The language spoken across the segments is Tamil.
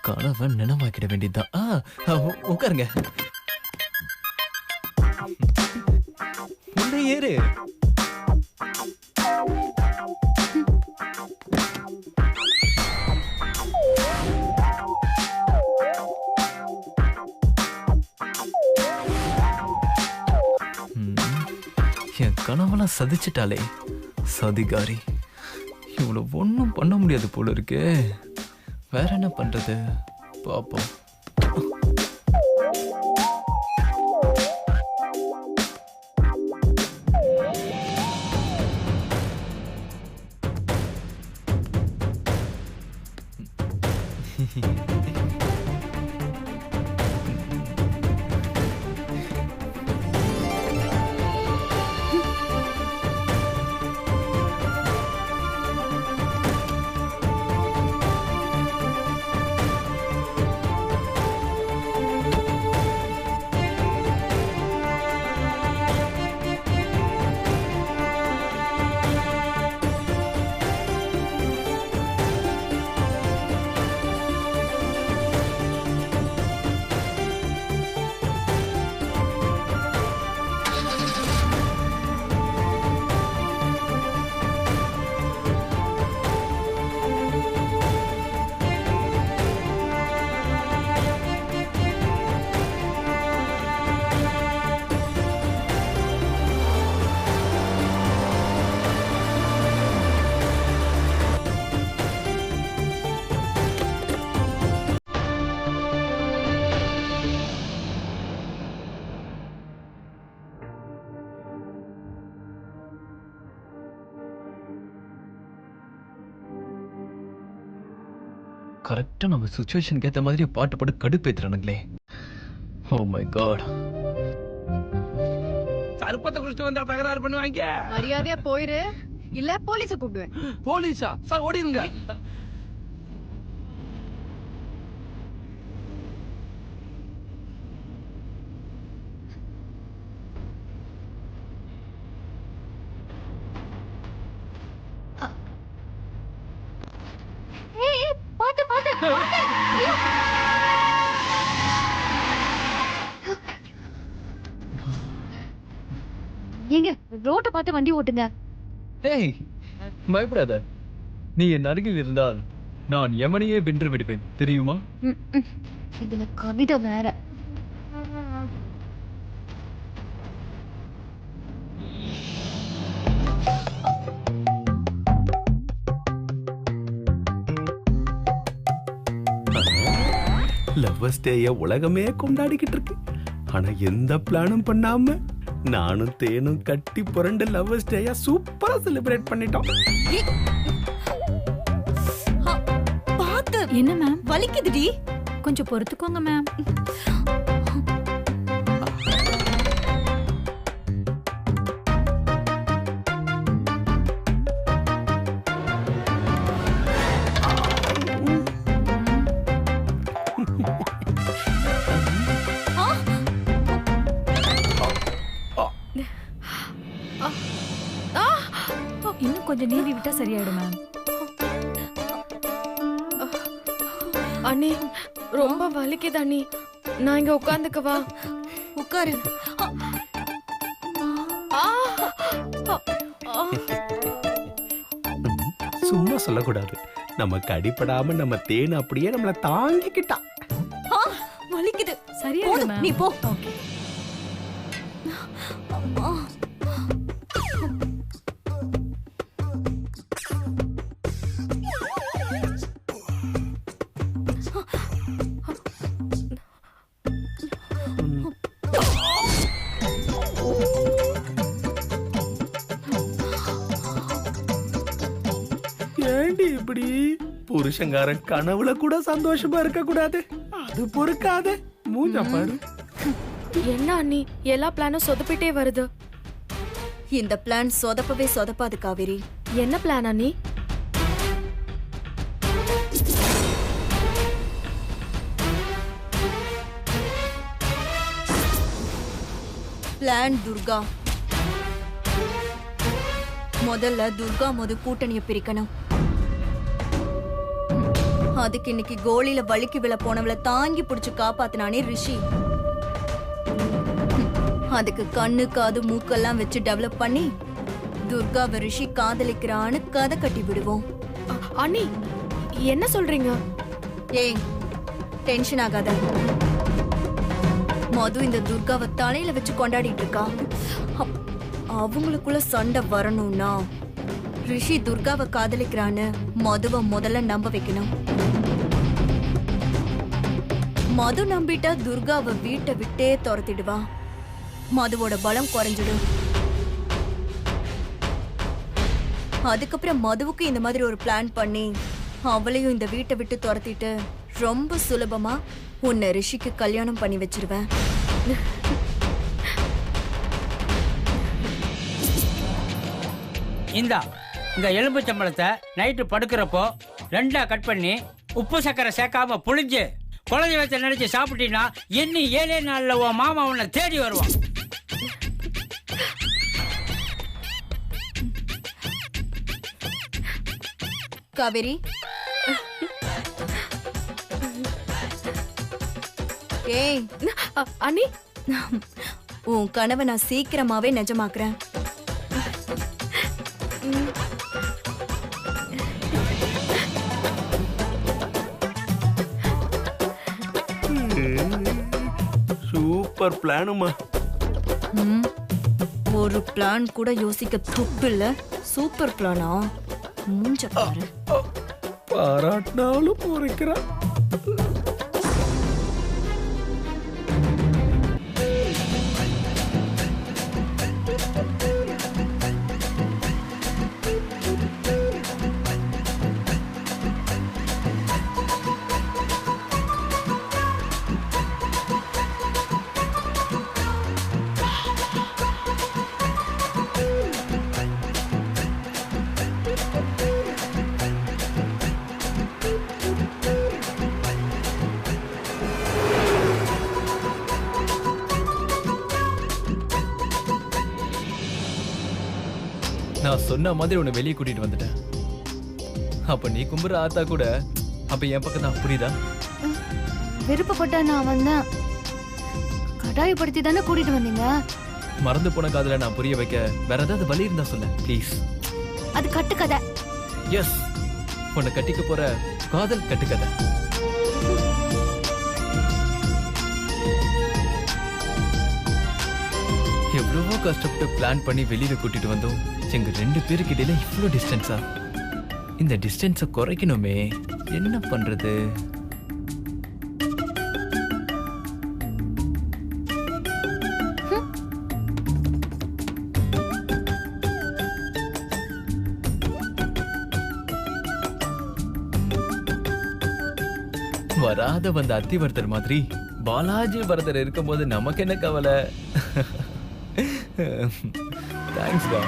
கனவை நினைவாக்கிட வேண்டியதுதான். உட்காருங்க. உள்ள ஏறு. என் கனவெல்லாம் சதிச்சிட்டாலே சதிகாரி. இவ்வளவு ஒன்றும் பண்ண முடியாது போல இருக்கே. வேற என்ன பண்றது பாப்போம். கரெக்டா நம்ம சிச்சுவேஷனுக்கு ஏத்த மாதிரி பாட்டு பாட்டு கடுப்பேத்துறானுங்களே. Oh my God. சர்பத்தை குடிச்சிட்டு வந்தா தகராறு பண்ணுவாங்க. மரியாதையா போயிரு, இல்ல போலீஸ கூப்பிடுவேன். போலீஸா? சார் ஓடிடுங்க. பாத்து பாத்து. ஏங்க ரோட்ட பார்த்து வண்டி ஓட்டுங்க. ஏய் பயப்படாத. நீ என் அருகில் இருந்தால் நான் யமனையே வென்று விடுவேன் தெரியுமா? இதுல கவிதை வேற. லவ்வர்ஸ் டேய உலகமே கொண்டாடிக்கிட்டு இருக்கு. ஆனா எந்த பிளானும் பண்ணாம நானும் தேனும் கட்டி புரண்டு லவ்வர்ஸ் டேயா சூப்பரா செலிப்ரேட் பண்ணிட்டோம். பாத்து. என்ன மேம்? வலிக்குதுடி. கொஞ்சம் பொறுத்துக்கோங்க மேம். இன்னும் கொஞ்சம் நீவி விட்டா சரியாயிடும் மேம். அண்ணி ரொம்ப வலிக்குது அண்ணி. நான் இங்க உட்கார்ந்துக்கவா? உட்காரு. சும்மா சொல்லக்கூடாது. நமக்கு அடிப்படாம நம்ம தேன் அப்படியே நம்மள தாங்கிக்கிட்டா. வலிக்குது. சரியாயிடும் மேம். நீ போ. ஓகே. ஏண்டி இப்படி? புருஷங்காரன் கனவுல கூட சந்தோஷமா இருக்க கூடாது? அது பொறுக்காத. மூஞ்ச பாரு. என்ன அண்ணி எல்லா பிளானும் சொதப்பிட்டே வருது. இந்த பிளான் சொதப்பவே சொதப்பாது காவேரி. என்ன பிளான் அண்ணி? பிளான் துர்கா. முதல்ல துர்கா கூட்டணியை பிரிக்கணும். அதுக்கு இன்னைக்கு கோலியில வலிக்கு விழ போனவளை தாங்கி பிடிச்சு காப்பாத்தினானே ரிஷி. அதுக்கு கண்ணு காது மூக்கெல்லாம் வச்சு டெவலப் பண்ணி துர்காவை ரிஷி காதலிக்கிறான்னு கதை கட்டி விடுவோம். அண்ணி என்ன சொல்றீங்க? ஏய் டென்ஷன் ஆகாத. மது இந்த துர்காவை தலையில வச்சு கொண்டாடிட்டு இருக்கா. அவங்களுக்குள்ள சண்டை வரணும்னா ரிஷி துர்காவை காதலிக்கிறான்னு மதுவை முதல்ல நம்ப வைக்கணும். மது நம்பிட்டா துர்காவை வீட்டை விட்டே துரத்திடுவா. மதுவோட பலம் குறைஞ்சிடும். அதுக்கப்புறம் மதுவுக்கு இந்த மாதிரி ஒரு பிளான் பண்ணி அவளையும் இந்த வீட்டை விட்டு துரத்திட்டு ரொம்ப சுலபமா உன்னை ரிஷிக்கு கல்யாணம் பண்ணி வச்சிருவேன். இந்த எலும்பு சம்பளத்தை நைட்டு படுக்கிறப்போ 2ஆ கட் பண்ணி உப்பு சக்கரை சேர்க்காம புளிஞ்சு குழந்தை வச்ச நினைச்சு சாப்பிட்டீங்கன்னா இன்னி 7 நாள்ல உன் மாமா உன்னை தேடி வருவான். காவேரி, ஏய் அண்ணி உன் கனவை நான் சீக்கிரமாவே நிஜமாக்குறேன். சூப்பர் பிளானுமா. ஒரு பிளான் கூட யோசிக்க துப்பு இல்ல. சூப்பர் பிளானா? மூஞ்ச பாரு. பாராட்டினாலும் போறா. நான் சொன்ன மாதிரி உன்னை வெளியே கூட்டிட்டு வந்துட்டேன். அப்ப நீ கும்புற ஆத்தா கூட அப்ப என் பக்கம் தான், புரியுதா? விருப்பப்பட்ட நான் வந்தேன். கட்டாயப்படுத்தி தானே கூட்டிட்டு வந்தீங்க. மறந்து போன காதல நான் புரிய வைக்க வேற ஏதாவது வழி இருந்தா சொல்ல ப்ளீஸ். அது கட்டுக்கதை. எஸ், உன்னை கட்டிக்க போற காதல் கட்டுக்கதை. எவ்வளவோ கஷ்டப்பட்டு பிளான் பண்ணி வெளியில கூட்டிட்டு வந்தோம். எங்க 2 பேருக்கு இடையில இவ்வளவு டிஸ்டன்ஸா? இந்த டிஸ்டன்ஸை குறைக்கணுமே, என்ன பண்றது? வராத வந்த அத்திவர்த்தர் மாதிரி பாலாஜி பரதர் இருக்கும்போது நமக்கு என்ன கவலை? தேங்க்ஸ் டா.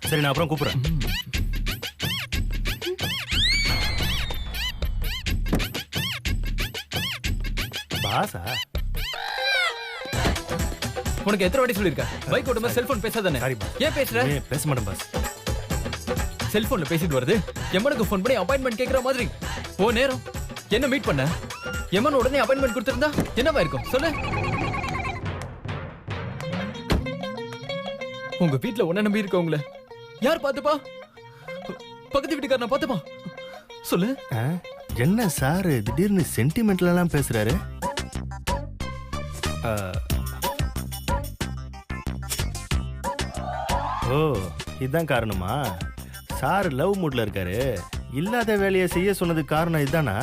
சரி, நான் அப்புறம் கூப்பிடுறேன். பாசா, உனக்கு எத்தனை வாட்டி சொல்லிருக்கேன் பைக் ஓட்டும்போது செல்போன் பேசாதானே? Sorry boss. ஏன் பேசுற? பேச மாட்டேன் பாஸ். செல்போன்ல பேசிட்டு வருது. எம்மனுக்கு ஃபோன் பண்ணி அப்பாயின்மெண்ட் கேக்குற மாதிரி. ஓ நேரம் என்ன மீட் பண்ண? எம்மன் உடனே அப்பாயின்மெண்ட் கொடுத்திருந்தா என்னவா இருக்கும் சொல்லு? உங்க வீட்ல உன்ன நம்பி இருக்கவங்கள யார் பாத்துப்பா? பக்கத்து வீட்டுக்காரன பாத்துப்பா சொல்லு. என்ன சார் திடீர்னு சென்டிமெண்ட்ல எல்லாம் பேசுறாரு? ஓ, இதுதான் காரணமா? சார் லவ் மூட்ல இருக்காரு. இல்லாத வேலையை செய்ய சொன்னது காரணம் இதுதானா?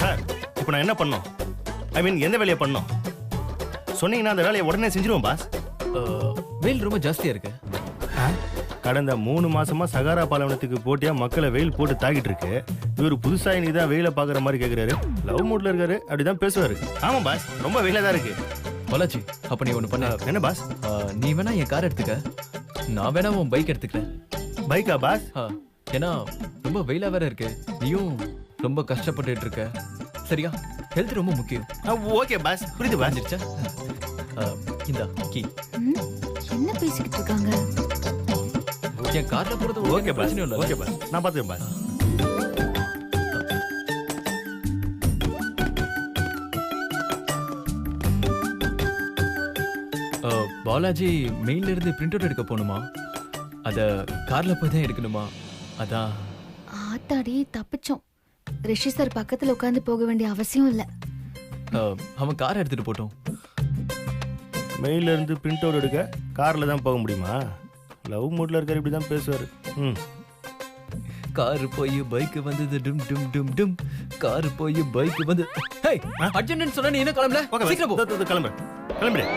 சார், இப்போ நான் என்ன பண்ணோம்? ஐ மீன் எந்த வேலையை பண்ணோம் சொன்னீங்கன்னா அந்த வேலையை உடனே செஞ்சிருவோம் பாஸ். வெயில் ரொம்ப ஜாஸ்தியா இருக்கு. கடந்த 3 மாசமா சகாரா பாலைவனத்துக்கு போட்டியா மக்களை வெயில் போட்டு தாக்கிட்டு இருக்கு. இவர் புதுசா இன்னைக்கு தான் வெயில பாக்குற மாதிரி கேக்குறாரு. லவ் மூட்ல இருக்காரு, அப்படிதான் பேசுவாரு. ஆமா பாஸ், ரொம்ப வெயிலா தான் இருக்கு. பாலாஜி, அப்ப நீ ஒண்ணு பண்ண. என்ன பாஸ்? நீ வேணா என் கார் எடுத்துக்க, நான் வேணா உன் பைக் எடுத்துக்கிறேன். பைக்கா பாஸ்? ஏன்னா ரொம்ப வெயிலா வேற இருக்கு, நீயும் ரொம்ப கஷ்டப்பட்டுட்டு இருக்க. சரியா, ஹெல்த் ரொம்ப முக்கியம். ஓகே பாஸ், புரியுது பாஸ். வந்துருச்சா? இந்த கீ ம், என்ன பேசிக்கிட்டு இருக்காங்க? என் கார்ல போறது ஓகே பாஸ், பிரச்சனை ஓகே இல்ல. பாஸ், நான் பார்த்துக்கிறேன் பாஸ். பாலாஜி மெயின்ல இருந்து பிரிண்ட் அவுட் எடுக்க போகணுமா? அத கார்ல போய் தான் எடுக்கணுமா? அதான். ஆத்தாடி தப்பிச்சோம். ரிஷி சார் பக்கத்துல உட்கார்ந்து போக வேண்டிய அவசியம் இல்ல. அவன் கார் எடுத்துட்டு போட்டோம். மெயில இருந்து பிரிண்ட் அவுட் எடுக்க கார்ல தான் போக முடியுமா? லவ் மூட்ல இருக்காரு, இப்படி தான் பேசுவாரு. ம், கார் போய் பைக் வந்தது டும் டும் டும் டும். கார் போய் பைக் வந்து ஹேய் அர்ஜென்ட்னு சொன்னா நீ என்ன கிளம்பல? ஓகே பாஸ், சீக்கிரம் போ. கிளம்புறேன் கிளம்புறேன்.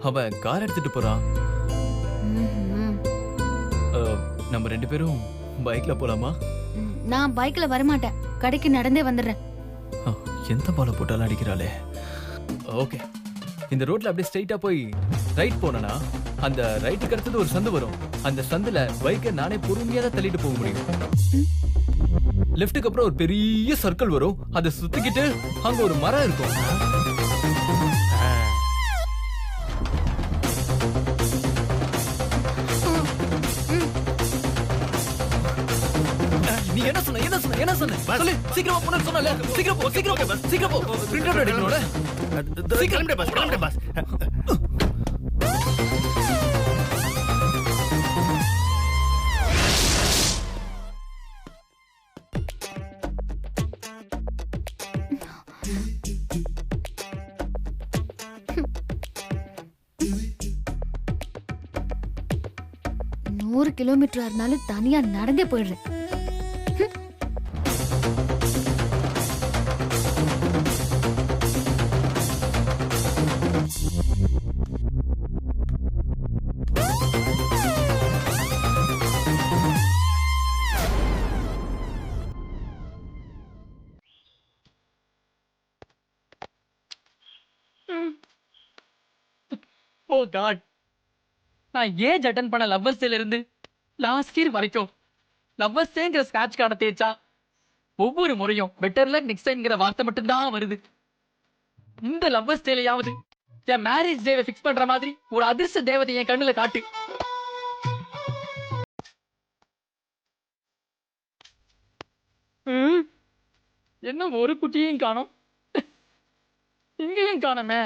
அவன் கார் எடுத்துட்டு போறான். ம்ஹும். நம்ம ரெண்டு பேரும் பைக்ல போலாமா? நான் பைக்ல வரமாட்டேன், கடைக்கு நடந்தே வந்துடுறேன். எந்த பால போட்டாலும் அடிக்கிறாளே. ஓகே, இந்த ரோட்ல அப்படியே ஸ்ட்ரைட்டா போய் ரைட் போனா அந்த ரைட்டுக்கு அடுத்தது ஒரு சந்து வரும். அந்த சந்துல பைக்கை நானே பொறுமையா தான் தள்ளிட்டு போக முடியும். லெஃப்ட்டுக்கு அப்புறம் ஒரு பெரிய சர்க்கிள் வரும். அதை சுத்திக்கிட்டு அங்க ஒரு மரம் இருக்கும். நீ என்ன சொன்ன என்ன சொன்ன என்ன சொன்ன சொல்லு, சீக்கிரமா போன சொன்னல. சீக்கிரம் போ, சீக்கிரம் போ, சீக்கிரம் போ. பிரிண்ட் அவுட் எடுக்கணும்ல. கிளம்புறேன் பாஸ், கிளம்புறேன் பாஸ். நூறு கிலோமீட்டரா இருந்தாலும் தனியா நடந்தே போயிடுறேன். ஓ காட், நான் ஏஜ் அட்டன் பண்ண லவ்வர்ஸ் டேல இருந்து லாஸ்ட் இயர் வரைக்கும் லவ்வர்ஸ் டேங்கிற ஸ்கிராட்ச் கார்டை தேய்ச்சா ஒவ்வொரு முறையும் பெட்டர் லக் நெக்ஸ்ட் டைம்ங்கிற வார்த்தை மட்டும்தான் வருது. இந்த லவ்வர்ஸ் டேலையாவது என் மேரேஜ் டேவை ஃபிக்ஸ் பண்ற மாதிரி ஒரு அதிர்ஷ்ட தேவதை என் கண்ணுல காட்டு. என்ன ஒரு குட்டியையும் காணோம், இங்கேயும் காணோமே.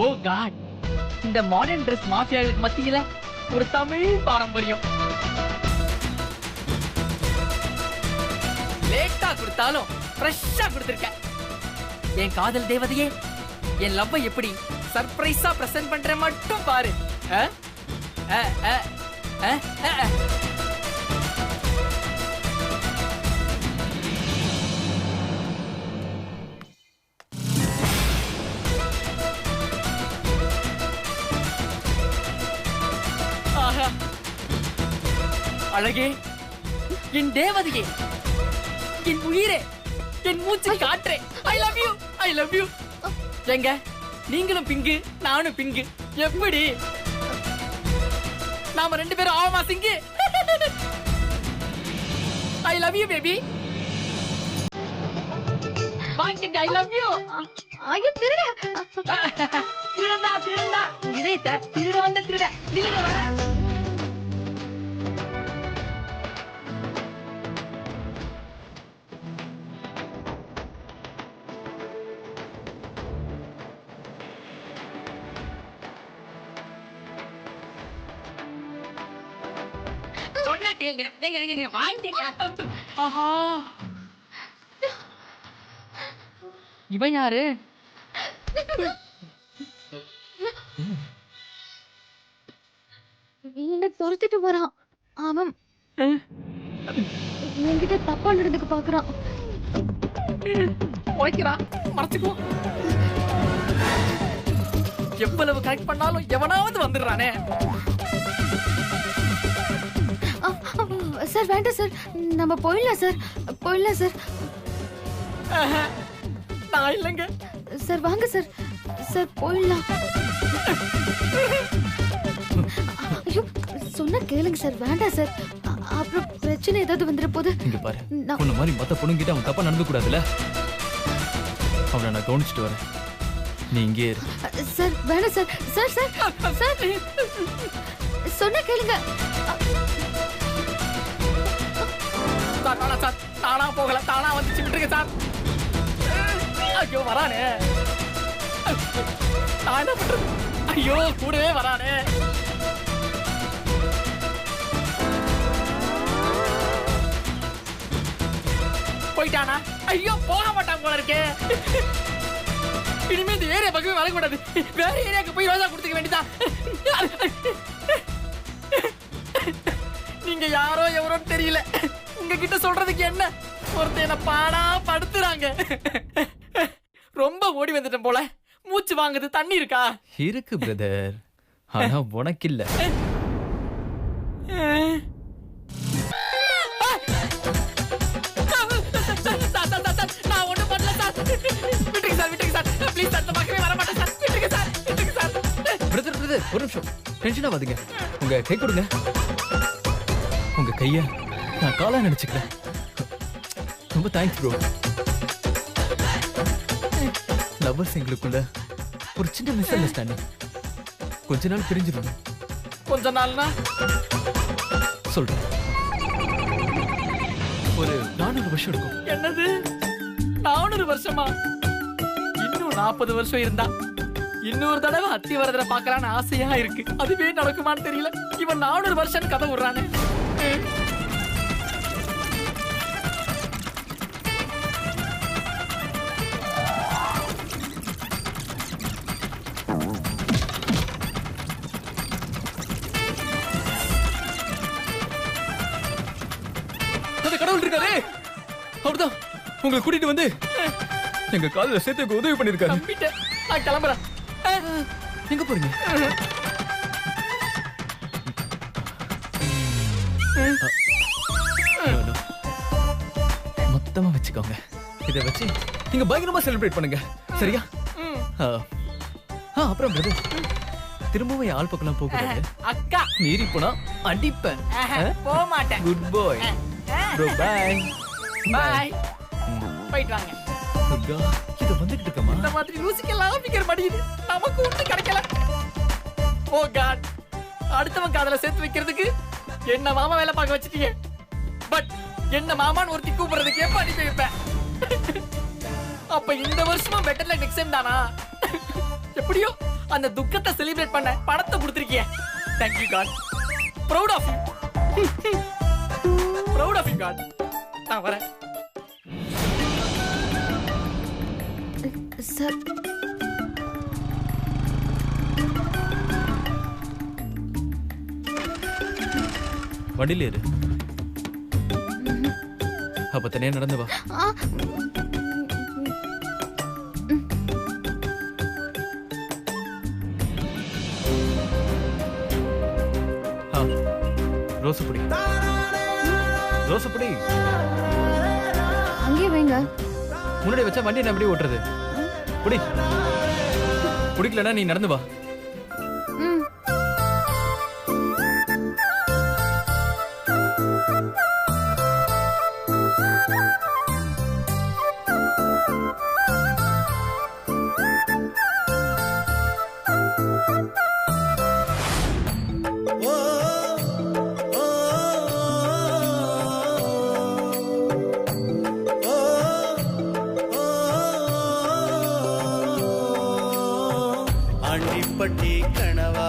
ஓ காட், இந்த மாடர்ன் ட்ரெஸ் மாஃபியாவுக்கு மத்தியில ஒரு தமிழ் பாரம்பரியம். லேட்டா கொடுத்தாலும் ஃப்ரெஷ்ஷா கொடுத்திருக்க. என் காதல் தேவதையே, என் லவ்வை எப்படி சர்ப்ரைஸா பிரசன்ட் பண்ற மட்டும் பாரு. ஆஹா, அழகே, என் தேவதையே, என் உயிரே, என் மூச்சு காற்றே, I love you, I love you. எங்க நீங்களும் பிங்கு நானும் பிங்கு, எப்படி நாம ரெண்டு பேரும் ஆவமா sync? I love you baby. வாங்கிட்டு ஐ லவ் யூ. ஐயோ திருட. திருடா திருடா, இதயத்தை திருட வந்த திருட, திருட வர. இவன் யாரு? என்ன துரத்திட்டு போறான் அவன். என்கிட்ட தப்பா நடந்துக்க பாக்குறான். உழைக்கிறா மறைச்சுக்கோ. எவ்வளவு கரெக்ட் பண்ணாலும் எவனாவது வந்துடுறானே. சார் வேண்டாம் சார், நம்ம போயிடலாம் சார், போயிடலாம் சார். நான் இல்லைங்க சார் வாங்க சார், சார் போயிடலாம். ஐயோ சொன்ன கேளுங்க சார், வேண்டாம் சார், அப்புறம் பிரச்சனை ஏதாவது வந்துட போது. இங்க பாரு, உன்ன மாதிரி மத்த பொண்ணுங்கிட்ட அவன் தப்பா நடந்து கூடாதுல்ல. அவனை நான் கவனிச்சுட்டு வரேன், நீ இங்கே இரு. சார் வேண்டாம் சார், சார் சார் சார் சொன்ன கேளுங்க. சார் வேணாம் சார், தானா போகல, தானா வந்துச்சு, விட்டுருங்க சார். ஐயோ வரானே, நான் என்ன பண்றது? ஐயோ கூடவே வரானே. போயிட்டானா? ஐயோ போக மாட்டான் போல இருக்கே. இனிமே இந்த ஏரியா பக்கமே வரக்கூடாது, வேற ஏரியாவுக்கு போய் ரோஜா கொடுத்துக்க வேண்டியதான். நீங்க யாரோ எவரோன்னு தெரியல, உங்ககிட்ட சொல்றதுக்கு என்ன, ஒருத்தர் என்ன பாடா படுத்துறாங்க. ரொம்ப ஓடி வந்துட்டேன் போல, மூச்சு வாங்குது. தண்ணி இருக்கா? இருக்கு பிரதர், ஆனா உனக்கு இல்ல. நான் ஒண்ணும் பண்ணல சார், விட்டுருங்க சார், விட்டுருங்க சார், ப்ளீஸ் சார், இந்த பக்கமே வர மாட்டேன் சார், விட்டுருங்க சார், விட்டுருங்க சார். பிரதர் பிரதர் ஒரு நிமிஷம், டென்ஷனா வாதுங்க. உங்க கை கொடுங்க. உங்க கைய நான் காலா நினைச்சுக்கிறேன். ரொம்ப தேங்க்ஸ் ப்ரோ. லவ்வர்ஸ் எங்களுக்குள்ள ஒரு சின்ன மிஸ் அண்டர்ஸ்டாண்டிங், கொஞ்ச நாள் பிரிஞ்சிடும். கொஞ்ச நாள்னா சொல்றேன், ஒரு 400 வருஷம் இருக்கும். என்னது 400 வருஷமா? இன்னும் 40 வருஷம் இருந்தா இன்னொரு தடவை அத்திவரதரை பார்க்கலான்னு ஆசையா இருக்கு. அதுவே நடக்குமான்னு தெரியல. இவன் 400 வருஷம் கதை விடுறானே. அந்த கடவுள் இருக்காரே, அவர்தான் உங்களை கூட்டிட்டு வந்து எங்க காலையில சேர்த்து உதவி பண்ணிருக்காரு. நம்பிட்டேன், நான் கிளம்புறேன். எங்க போறீங்க? மொத்தமா வச்சுக்கோங்க, இதை வச்சு நீங்க பயங்கரமா செலிப்ரேட் பண்ணுங்க, சரியா? அப்புறம் பிரதர், திரும்பவும் என் ஆள் பக்கம் போக அக்கா மீறி போனா அடிப்பேன். போக மாட்டேன். Good bye bro, bye bye. போயிட்டு வாங்க. இத வந்துட்டு இருக்கமா? இந்த மாதிரி லூசிக்கெல்லாம் பிகர் மடியுது, நமக்கு ஒண்ணு கிடைக்கல. ஓ காட், அடுத்தவன் காதல சேர்த்து வைக்கிறதுக்கு என்ன மாமா வேலை பார்க்க வச்சிட்டீங்க. பட் என்ன மாமான்னு ஒருத்தி கூப்பிடுறதுக்கு எப்ப அனுப்பி வைப்பேன்? அப்ப இந்த வருஷமும் பெட்டர் லைக் நெக்ஸ்ட் டைம் தானா? எப்படியோ அந்த துக்கத்தை செலிப்ரேட் பண்ண பணத்தை கொடுத்திருக்கீங்க. Thank you God, proud of you, proud of you God. நான் வரேன் சார். வண்டியில ஏறு. அப்ப தனியா நடந்து வா. ரோசப்படி, ரோசப்படி அங்கேயே வைங்க. முன்னாடி வச்சா வண்டி என்ன எப்படி ஓட்டுறது? புடி, பிடிக்கலன்னா நீ நடந்து வா. ம். ஆண்டிப்பட்டி கணவா